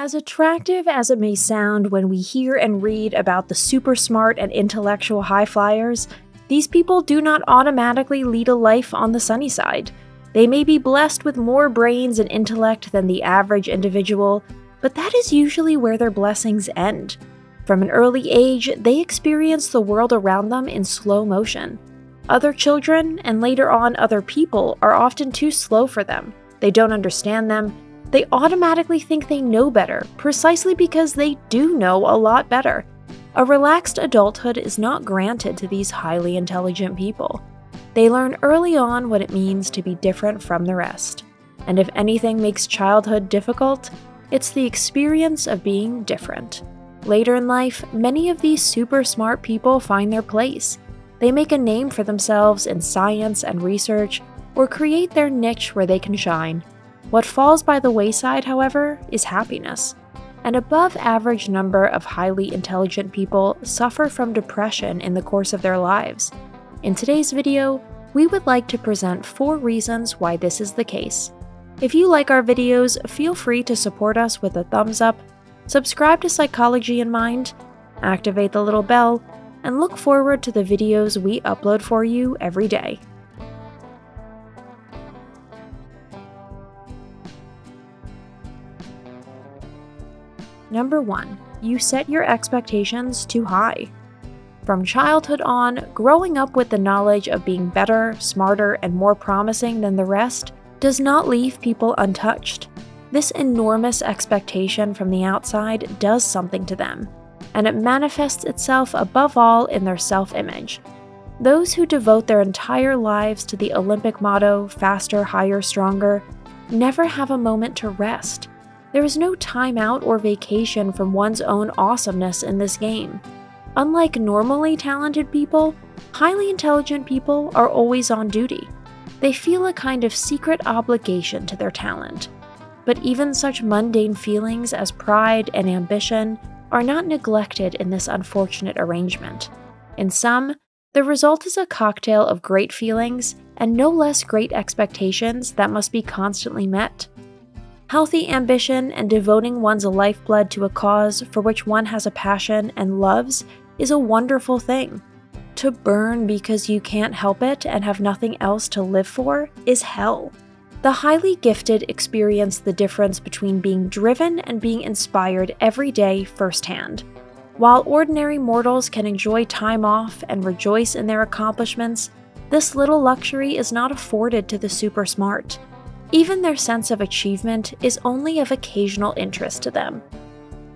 As attractive as it may sound when we hear and read about the super smart and intellectual high flyers, these people do not automatically lead a life on the sunny side. They may be blessed with more brains and intellect than the average individual, but that is usually where their blessings end. From an early age, they experience the world around them in slow motion. Other children, and later on other people, are often too slow for them. They don't understand them. They automatically think they know better, precisely because they do know a lot better. A relaxed adulthood is not granted to these highly intelligent people. They learn early on what it means to be different from the rest. And if anything makes childhood difficult, it's the experience of being different. Later in life, many of these super smart people find their place. They make a name for themselves in science and research, or create their niche where they can shine. What falls by the wayside, however, is happiness. An above-average number of highly intelligent people suffer from depression in the course of their lives. In today's video, we would like to present 4 reasons why this is the case. If you like our videos, feel free to support us with a thumbs up, subscribe to Psychology in Mind, activate the little bell, and look forward to the videos we upload for you every day. Number 1. You set your expectations too high. From childhood on, growing up with the knowledge of being better, smarter, and more promising than the rest does not leave people untouched. This enormous expectation from the outside does something to them, and it manifests itself above all in their self-image. Those who devote their entire lives to the Olympic motto, faster, higher, stronger, never have a moment to rest. There is no time out or vacation from one's own awesomeness in this game. Unlike normally talented people, highly intelligent people are always on duty. They feel a kind of secret obligation to their talent. But even such mundane feelings as pride and ambition are not neglected in this unfortunate arrangement. In some, the result is a cocktail of great feelings and no less great expectations that must be constantly met. Healthy ambition and devoting one's lifeblood to a cause for which one has a passion and loves is a wonderful thing. To burn because you can't help it and have nothing else to live for is hell. The highly gifted experience the difference between being driven and being inspired every day firsthand. While ordinary mortals can enjoy time off and rejoice in their accomplishments, this little luxury is not afforded to the super smart. Even their sense of achievement is only of occasional interest to them.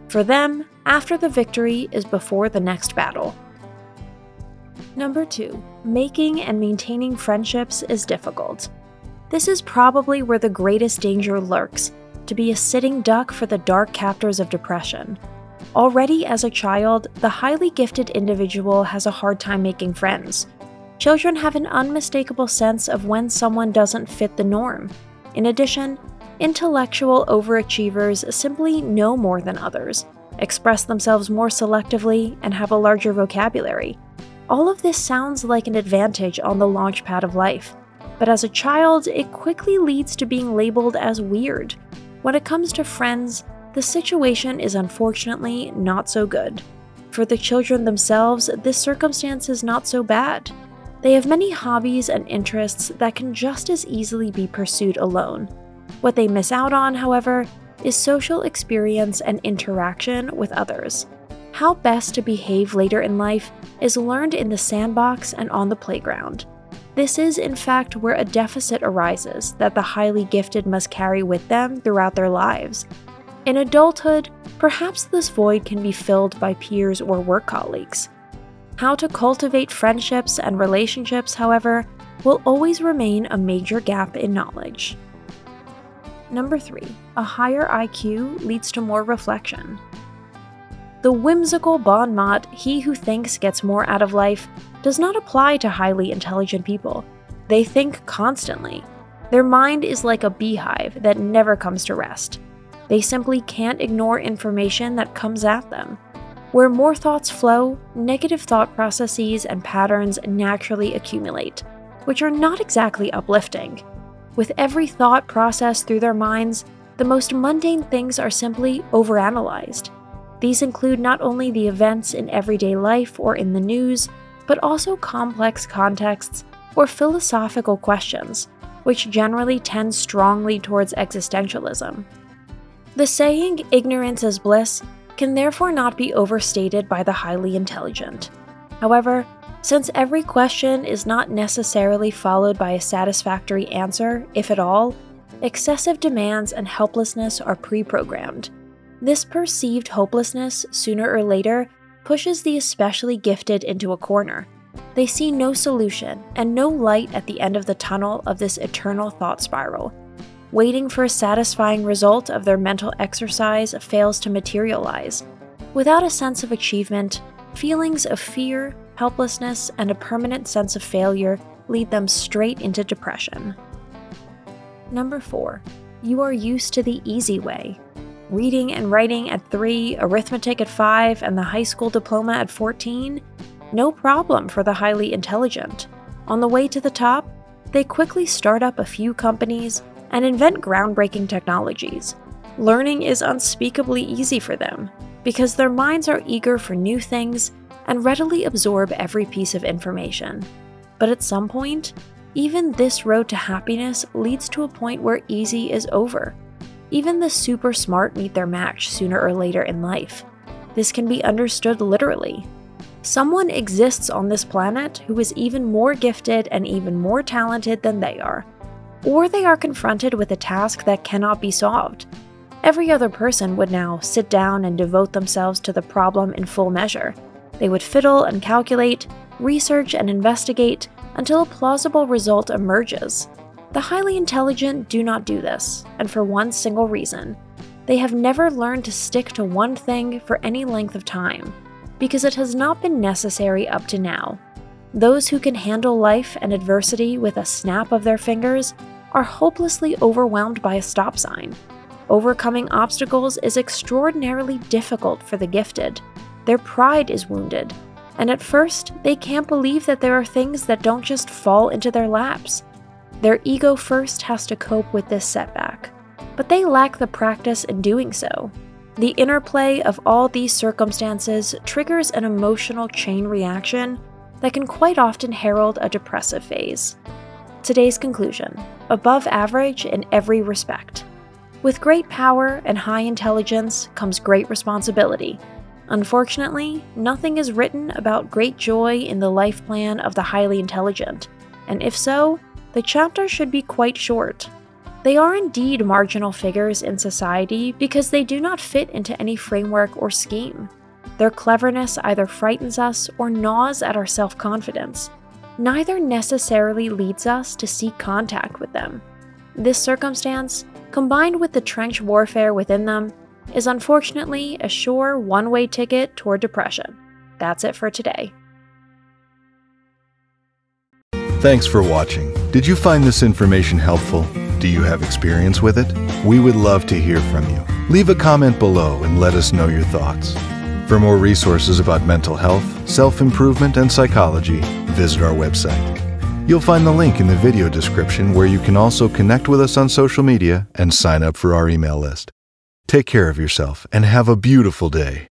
For them, after the victory is before the next battle. Number 2. Making and maintaining friendships is difficult. This is probably where the greatest danger lurks, to be a sitting duck for the dark captors of depression. Already as a child, the highly gifted individual has a hard time making friends. Children have an unmistakable sense of when someone doesn't fit the norm. In addition, intellectual overachievers simply know more than others, express themselves more selectively, and have a larger vocabulary. All of this sounds like an advantage on the launchpad of life, but as a child, it quickly leads to being labeled as weird. When it comes to friends, the situation is unfortunately not so good. For the children themselves, this circumstance is not so bad. They have many hobbies and interests that can just as easily be pursued alone. What they miss out on, however, is social experience and interaction with others. How best to behave later in life is learned in the sandbox and on the playground. This is, in fact, where a deficit arises that the highly gifted must carry with them throughout their lives. In adulthood, perhaps this void can be filled by peers or work colleagues. How to cultivate friendships and relationships, however, will always remain a major gap in knowledge. Number 3. A higher IQ leads to more reflection. The whimsical bon mot, "he who thinks gets more out of life," does not apply to highly intelligent people. They think constantly. Their mind is like a beehive that never comes to rest. They simply can't ignore information that comes at them. Where more thoughts flow, negative thought processes and patterns naturally accumulate, which are not exactly uplifting. With every thought processed through their minds, the most mundane things are simply overanalyzed. These include not only the events in everyday life or in the news, but also complex contexts or philosophical questions, which generally tend strongly towards existentialism. The saying, "ignorance is bliss," can therefore not be overstated by the highly intelligent. However, since every question is not necessarily followed by a satisfactory answer, if at all, excessive demands and helplessness are pre-programmed. This perceived hopelessness, sooner or later, pushes the especially gifted into a corner. They see no solution and no light at the end of the tunnel of this eternal thought spiral. Waiting for a satisfying result of their mental exercise fails to materialize. Without a sense of achievement, feelings of fear, helplessness, and a permanent sense of failure lead them straight into depression. Number 4. You are used to the easy way. Reading and writing at 3, arithmetic at 5, and the high school diploma at 14? No problem for the highly intelligent. On the way to the top, they quickly start up a few companies and invent groundbreaking technologies. Learning is unspeakably easy for them, because their minds are eager for new things and readily absorb every piece of information. But at some point, even this road to happiness leads to a point where easy is over. Even the super smart meet their match sooner or later in life. This can be understood literally. Someone exists on this planet who is even more gifted and even more talented than they are. Or they are confronted with a task that cannot be solved. Every other person would now sit down and devote themselves to the problem in full measure. They would fiddle and calculate, research and investigate until a plausible result emerges. The highly intelligent do not do this, and for one single reason. They have never learned to stick to one thing for any length of time, because it has not been necessary up to now. Those who can handle life and adversity with a snap of their fingers are hopelessly overwhelmed by a stop sign. Overcoming obstacles is extraordinarily difficult for the gifted. Their pride is wounded, and at first, they can't believe that there are things that don't just fall into their laps. Their ego first has to cope with this setback, but they lack the practice in doing so. The interplay of all these circumstances triggers an emotional chain reaction that can quite often herald a depressive phase. Today's conclusion: above average in every respect. With great power and high intelligence comes great responsibility. Unfortunately, nothing is written about great joy in the life plan of the highly intelligent, and if so, the chapter should be quite short. They are indeed marginal figures in society because they do not fit into any framework or scheme. Their cleverness either frightens us or gnaws at our self-confidence. Neither necessarily leads us to seek contact with them. This circumstance, combined with the trench warfare within them, is unfortunately a sure one-way ticket toward depression. That's it for today. Thanks for watching. Did you find this information helpful? Do you have experience with it? We would love to hear from you. Leave a comment below and let us know your thoughts. For more resources about mental health, self-improvement, and psychology, visit our website. You'll find the link in the video description where you can also connect with us on social media and sign up for our email list. Take care of yourself and have a beautiful day.